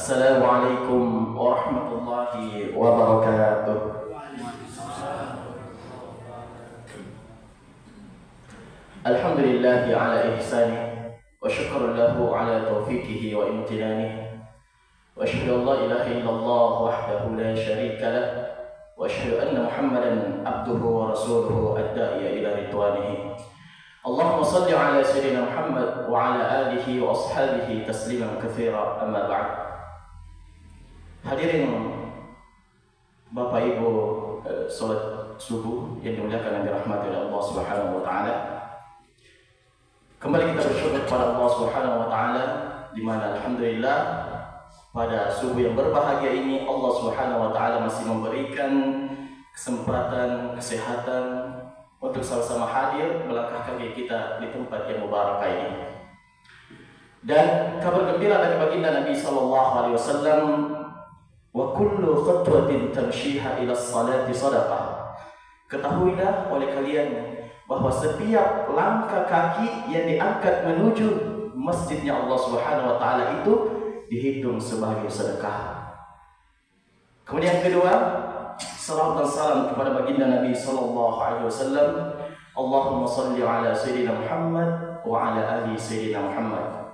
Assalamualaikum warahmatullahi wabarakatuh. Alhamdulillahi ala ihsanih wa syukur lahu ala taufiqihi wa imtinanih wa asyhadu an la ilaha illallah wahdahu la syarika lah wa asyhadu anna Muhammadan abduhu wa rasuluhu ad-da'iya ila ridwanihi. Allahumma salli ala sayyidina Muhammad wa ala alihi wa ashabihi tasliman katsira, amma ba'd. Hadirin Bapak Ibu salat subuh yang dimuliakan dan dirahmati oleh Allah Subhanahu wa taala. Kembali kita bersyukur kepada Allah Subhanahu wa taala di mana alhamdulillah pada subuh yang berbahagia ini Allah Subhanahu wa taala masih memberikan kesempatan, kesehatan untuk sama-sama hadir melangkah kaki kita di tempat yang mubarakah ini. Dan kabar gembira dari baginda Nabi sallallahu alaihi wasallam, wa kullu khatwatin tamshiha ila salati sadaqah. Ketahuilah oleh kalian bahwa setiap langkah kaki yang diangkat menuju masjidnya Allah Subhanahu wa taala itu dihitung sebagai sedekah. Kemudian yang kedua, salawat dan salam kepada baginda Nabi sallallahu alaihi wasallam. Allahumma salli ala sayyidina Muhammad wa ala ali sayyidina Muhammad.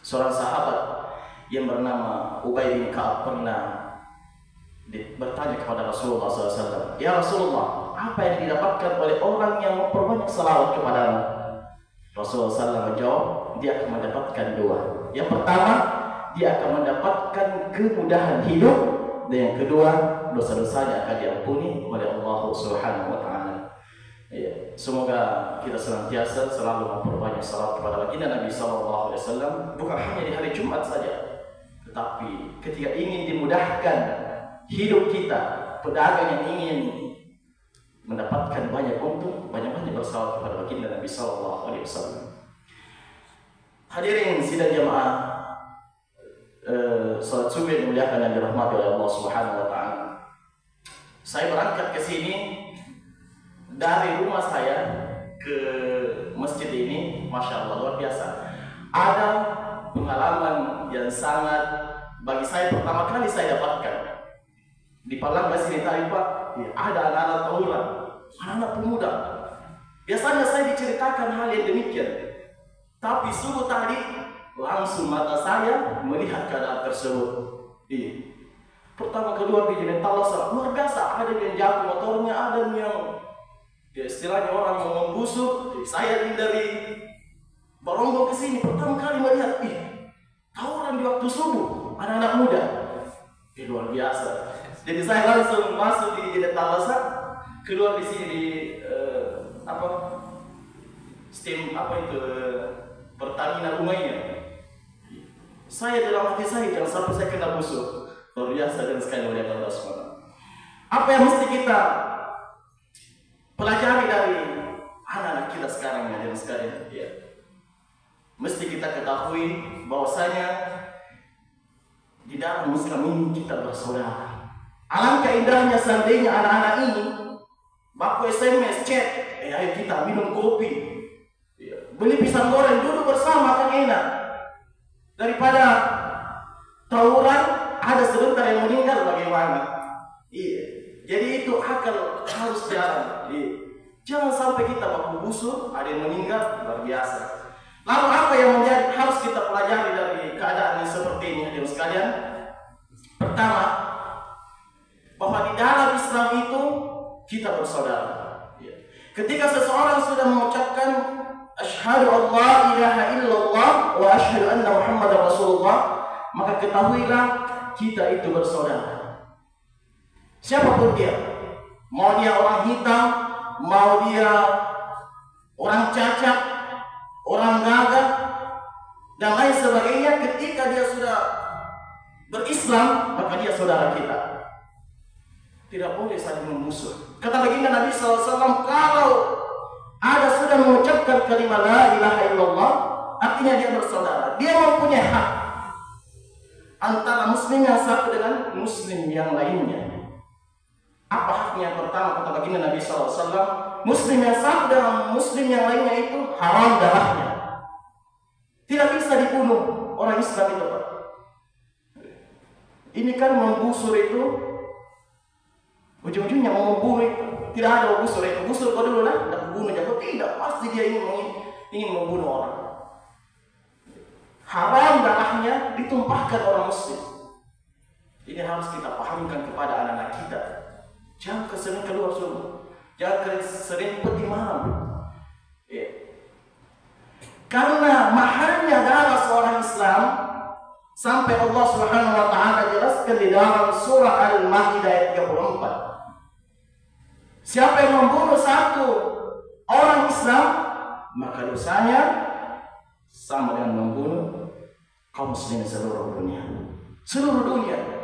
Seorang sahabat yang bernama Ubay bin Ka'ab pernah bertanya kepada Rasulullah SAW, "Ya Rasulullah, apa yang didapatkan oleh orang yang memperbanyak salawat kepadamu?" Rasulullah SAW menjawab, dia akan mendapatkan dua. Yang pertama, dia akan mendapatkan kemudahan hidup, dan yang kedua, dosa-dosanya akan diampuni oleh Allah Subhanahu wa taala. Ya, semoga kita senantiasa selalu memperbanyak salawat kepada baginda Nabi sallallahu alaihi wasallam, bukan hanya di hari Jumat saja, tetapi ketika ingin dimudahkan hidup kita, pedagang yang ingin mendapatkan banyak untung, banyak-banyak bersalawat kepada baginda Nabi sallallahu alaihi wasallam. Hadirin sidang jamaah salat subuh yang dimuliakan dan dirahmati oleh Allah Subhanahu wa taala. Saya berangkat ke sini dari rumah saya ke masjid ini, masya Allah luar biasa. Ada pengalaman yang sangat bagi saya pertama kali saya dapatkan di Palembang sini tadi Pak. Ada anak-anak tawuran, anak-anak pemuda. Biasanya saya diceritakan hal yang demikian, tapi subuh tadi langsung mata saya melihat keadaan tersebut. Pertama kedua di Jalan Talasa luar biasa, ada yang jatuh motornya, ada yang istilahnya orang mau membusuk. Saya dari Baronggong ke sini pertama kali melihat tawuran di waktu subuh, anak-anak muda. Luar biasa. Jadi saya langsung masuk di Jalan Talasa, keluar di sini di Pertamina Umayyah. Saya dalam hati saya jangan sampai saya kena busuk. Luar biasa dan sekali oleh Allah SWT. Apa yang mesti kita pelajari dari anak-anak kita sekarang dan sekalian? Mesti kita ketahui bahwasanya di dalam Islam ini kita bersaudara. Alangkah indahnya seandainya anak-anak ini baku SMS, chat, ayo kita minum kopi, beli pisang goreng, duduk bersama kan enak. Daripada tawuran ada sebentar yang meninggal bagaimana? Jadi itu akal harus jalan. Jangan sampai kita baku busuk, ada yang meninggal, luar biasa. Lalu apa yang menjadi harus kita pelajari dari keadaan yang seperti ini, hadirin sekalian? Pertama, bahwa di dalam Islam itu kita bersaudara. Ketika seseorang sudah mengucapkan asyhadu an la ilaha illallah wa asyhadu anna Muhammadar Rasulullah, maka ketahuilah kita itu bersaudara. Siapapun dia, mau dia orang hitam, mau dia orang cacat, orang gagah, dan lain sebagainya, ketika dia sudah berislam, maka dia saudara kita. Tidak boleh saling memusuh. Kata baginda Nabi SAW, kalau ada sudah mengucapkan kalimat la ilaha illallah, artinya dia bersaudara. Dia mempunyai hak antara muslim yang satu dengan muslim yang lainnya. Apa haknya? Pertama, kata baginda Nabi SAW, muslim yang satu dengan muslim yang lainnya itu haram darahnya. Tidak bisa dibunuh orang Islam itu, Pak. Ini kan menggusur itu, ujung-ujungnya mau membunuh itu. Tidak ada menggusur itu. Gusur kau dulu lah, tidak membunuh jatuh. Tidak, pasti dia ingin membunuh orang. Haram darahnya ditumpahkan orang muslim. Ini harus kita pahamkan kepada anak-anak kita. Jangan sering keluar subuh, jangan sering pergi malam. Karena mahalnya darah seorang Islam, sampai Allah Subhanahu wa taala jelaskan di dalam surah Al-Maidah ayat 34. Siapa yang membunuh satu orang Islam, maka dosanya sama dengan membunuh kaum muslimin seluruh dunia. Seluruh dunia.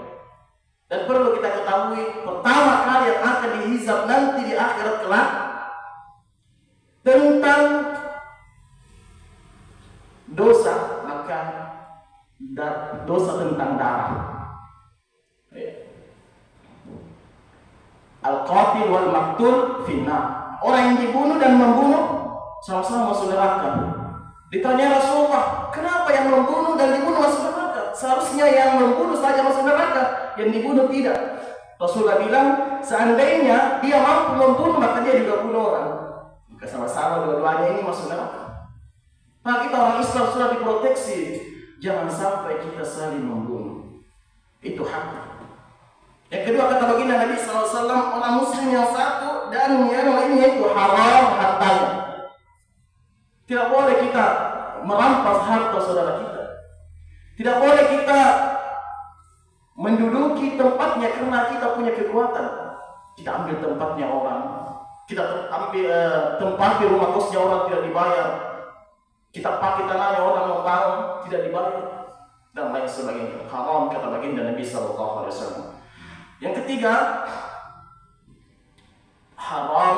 Dan perlu kita ketahui, pertama kali yang akan dihisab nanti di akhirat kelak tentang dosa, maka dosa tentang darah. Al-qatil wal maqtul finnar. Orang yang dibunuh dan membunuh sama-sama masuk neraka. Ditanya Rasulullah, kenapa yang membunuh dan dibunuh masuk neraka? Seharusnya yang membunuh saja masuk neraka, yang dibunuh tidak. Rasulullah bilang, seandainya dia mampu membunuh, maka dia juga bunuh orang. Maka sama-sama dua-duanya ini masuk neraka. Nah, kita orang Islam sudah diproteksi. Jangan sampai kita saling membunuh. Itu hak. Yang kedua, kata baginda Nabi SAW, orang muslim yang satu dan yang lainnya itu haram hartanya. Tidak boleh kita merampas harta saudara kita. Tidak boleh kita menduduki tempatnya karena kita punya kekuatan. Kita ambil tempatnya orang. Kita ambil tempat di rumah kosnya orang tidak dibayar. Kita pakai tanahnya orang membangun tidak dibayar dan lain sebagainya. Haram kata baginda Nabi SAW. Yang ketiga, haram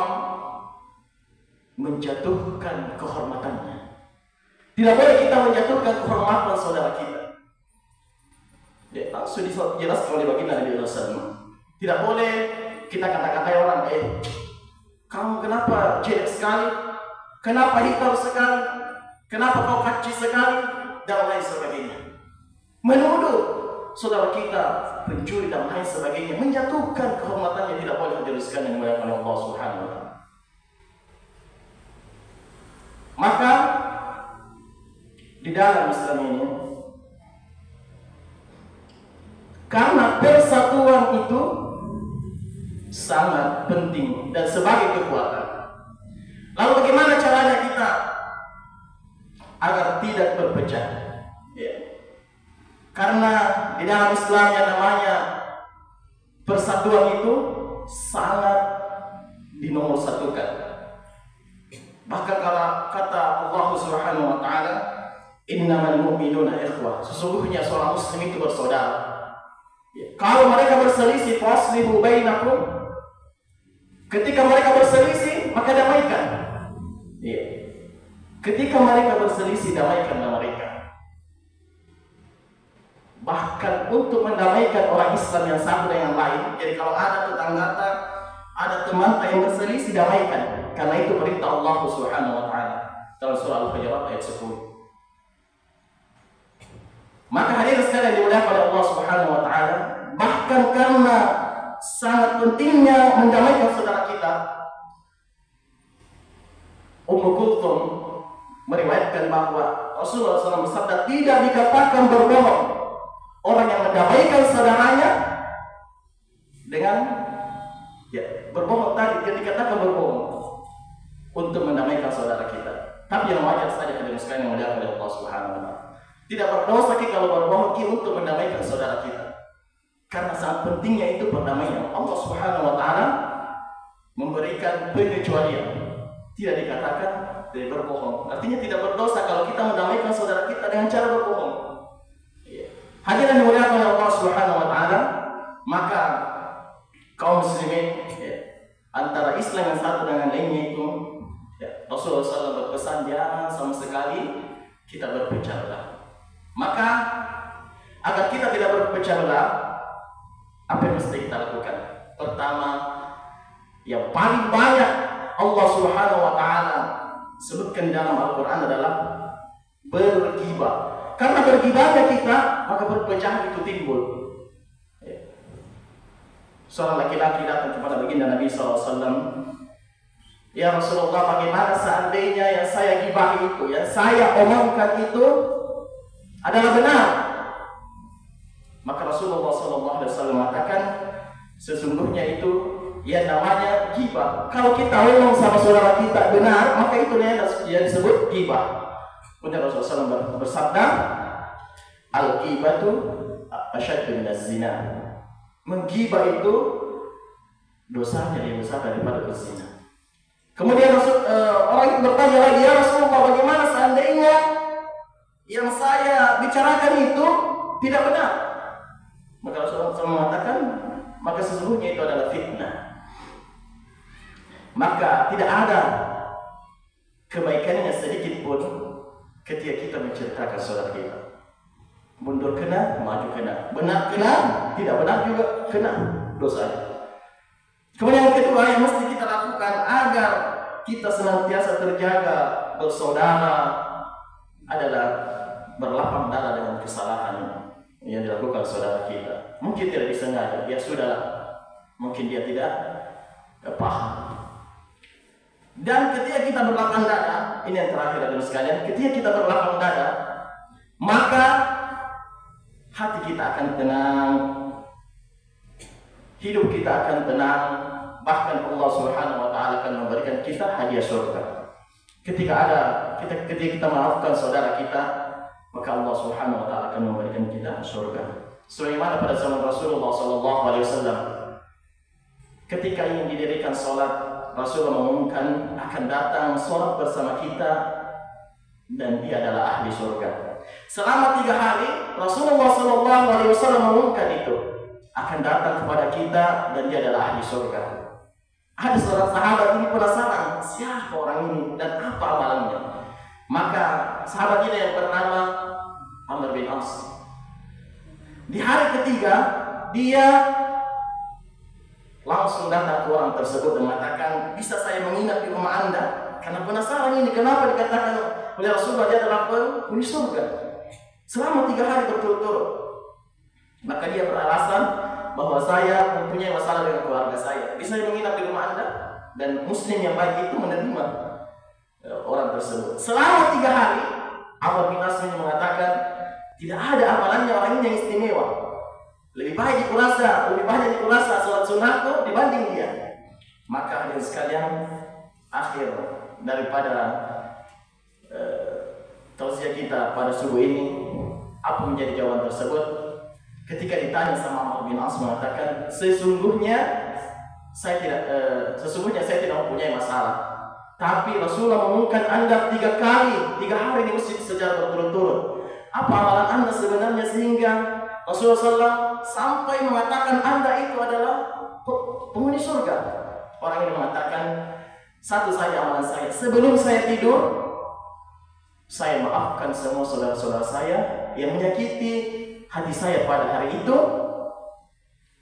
menjatuhkan kehormatannya. Tidak boleh kita menjatuhkan kehormatan saudara kita. Ya, langsung dijelaskan oleh baginda Nabi SAW. Tidak boleh kita kata-katai orang, kamu kenapa jelek sekali? Kenapa hitam sekali? Kenapa kau kacau sekali? Dan lain sebagainya. Menuduh saudara kita pencuri dan lain sebagainya, menjatuhkan kehormatannya, tidak boleh diteruskan yang dimuliakan oleh Allah Subhanahu wa taala. Maka di dalam Islam ini, karena persatuan itu sangat penting dan sebagai kekuatan. Lalu bagaimana caranya kita agar tidak berpecah? Karena di dalam Islam yang namanya persatuan itu sangat dinomorsatukan. Bahkan kalau kata Allah Subhanahu wa taala, innamal mu'minuna ikhwah, sesungguhnya seorang muslim itu bersaudara. Kalau mereka berselisih, faslihu bainakum. Ketika mereka berselisih, maka damaikan. Ketika mereka berselisih, damaikanlah mereka. Bahkan untuk mendamaikan orang Islam yang satu dengan yang lain. Jadi kalau ada tetangga, ada teman yang berselisih, damaikan. Karena itu perintah Allah Subhanahu wa taala dalam surah Al-Hujurat ayat 10. Maka hadirin sekalian dimuliakan oleh Allah Subhanahu wa taala, bahkan karena sangat pentingnya mendamaikan saudara kita, Ummu Kulthum meriwayatkan bahwa Rasulullah SAW bersabda, tidak dikatakan berbohong orang yang mendamaikan saudaranya dengan berbohong tadi, tidak dikatakan berbohong untuk mendamaikan saudara kita. Tapi yang wajar saja hadirin sekalian yang dimuliakan oleh Allah Subhanahu wa taala. Tidak berdosa kita kalau berbohong untuk mendamaikan saudara kita. Karena sangat pentingnya itu perdamaian. Allah Subhanahu wa taala memberikan pengecualian. Tidak dikatakan dari berbohong. Artinya tidak berdosa kalau kita mendamaikan saudara kita dengan cara berbohong. Hadirin dimuliakan oleh Allah Subhanahu wa taala, maka kaum muslimin antara Islam yang satu dengan lainnya itu, Rasulullah SAW berpesan jangan sama sekali kita berpecah belah. Maka agar kita tidak berpecah belah, apa yang mesti kita lakukan? Pertama, yang paling banyak Allah Subhanahu wa taala sebutkan dalam Al-Qur'an adalah berghibah. Karena berghibahnya kita, maka perpecahan itu timbul. Seorang laki-laki datang kepada baginda Nabi SAW. Ya Rasulullah, bagaimana seandainya yang saya gibahi itu, yang saya omongkan itu adalah benar? Maka Rasulullah SAW mengatakan, sesungguhnya itu yang namanya gibah. Kalau kita omong sama saudara kita benar, maka itu yang disebut gibah. Kemudian Rasulullah SAW bersabda, al-ghibatu asyaddu minaz zina. Menggibah itu dosanya lebih besar daripada berzina. Kemudian orang itu bertanya lagi, ya Rasulullah, bagaimana seandainya yang saya bicarakan itu tidak benar? Maka Rasulullah SAW mengatakan, maka sesungguhnya itu adalah fitnah. Maka tidak ada kebaikannya sedikit pun ketika kita menceritakan saudara kita. Mundur kena, maju kena, benar kena, tidak benar juga kena dosa. Kemudian yang kedua yang mesti kita lakukan agar kita senantiasa terjaga bersaudara adalah berlapang dada dengan kesalahan yang dilakukan saudara kita. Mungkin tidak disengaja, ya sudahlah. Mungkin dia tidak paham. Dan ketika kita berlapang dada, ini yang terakhir adalah sekalian, ketika kita berlapang dada, maka hati kita akan tenang, hidup kita akan tenang, bahkan Allah Subhanahu wa taala akan memberikan kita hadiah surga. Ketika kita memaafkan saudara kita, maka Allah Subhanahu wa taala akan memberikan kita surga. Sebagaimana pada zaman Rasulullah sallallahu alaihi wasallam, ketika ingin didirikan salat, Rasulullah mengumumkan akan datang salat bersama kita dan dia adalah ahli surga. Selama 3 hari Rasulullah sallallahu alaihi wasallam mengumumkan itu akan datang kepada kita dan dia adalah ahli surga. Ada seorang sahabat ini penasaran, siapa orang ini dan apa amalannya? Maka sahabat ini yang bernama Amr bin As, di hari ketiga dia langsung datang ke orang tersebut dan mengatakan, bisa saya menginap di rumah Anda? Karena penasaran ini, kenapa dikatakan oleh Rasulullah dia adalah penghuni surga selama 3 hari berturut-turut. Maka dia beralasan bahwa saya mempunyai masalah dengan keluarga saya. Bisa saya menginap di rumah Anda? Dan Muslim yang baik itu menerima orang tersebut. Selama 3 hari, Amr bin As mengatakan, tidak ada amalannya orang ini yang istimewa. Lebih banyak dikurasa salat sunnahku dibanding dia. Maka hadirin sekalian, akhir daripada tausiah kita pada subuh ini, apa menjadi jawaban tersebut? Ketika ditanya sama Amr bin As mengatakan, sesungguhnya saya tidak mempunyai masalah. Tapi Rasulullah mengumumkan Anda 3 hari di masjid secara berturut-turut. Apa amalan Anda sebenarnya sehingga Rasulullah SAW sampai mengatakan Anda itu adalah penghuni surga? Orang ini mengatakan, satu saja amalan saya. Sebelum saya tidur, saya maafkan semua saudara-saudara saya yang menyakiti hati saya pada hari itu,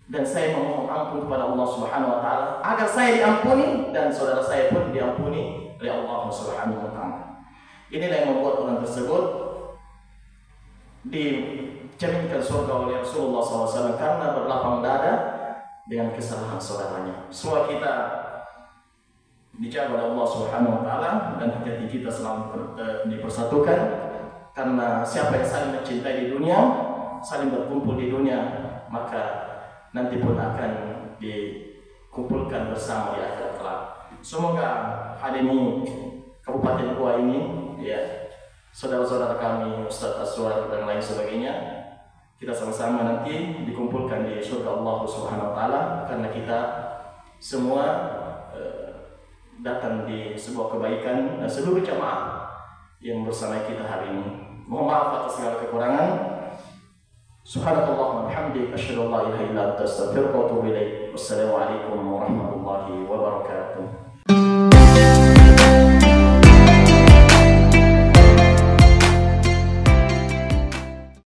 dan saya memohon ampun kepada Allah Subhanahu wa taala agar saya diampuni dan saudara saya pun diampuni oleh Allah Subhanahu wa taala. Inilah yang membuat orang tersebut dijaminkan surga oleh Rasulullah SAW karena berlapang dada dengan kesalahan saudaranya. Semua kita dijaga oleh Allah Subhanahu wa taala dan hati-hati kita selalu dipersatukan, karena siapa yang saling mencintai di dunia, saling berkumpul di dunia, maka nanti pun akan dikumpulkan bersama di akhirat kelak. Semoga hari ini Kabupaten Goa ini, ya, saudara-saudara kami, Ustaz Aswar dan lain sebagainya, kita sama-sama nanti dikumpulkan di surga Allah Subhanahu wa taala, karena kita semua datang di sebuah kebaikan dan seluruh jamaah yang bersama kita hari ini. Mohon maaf atas segala kekurangan. Subhanallah wa bihamdihi, asyhadu an la ilaha illa anta, astaghfiruka wa atubu ilaik. Wassalamualaikum warahmatullahi wabarakatuh.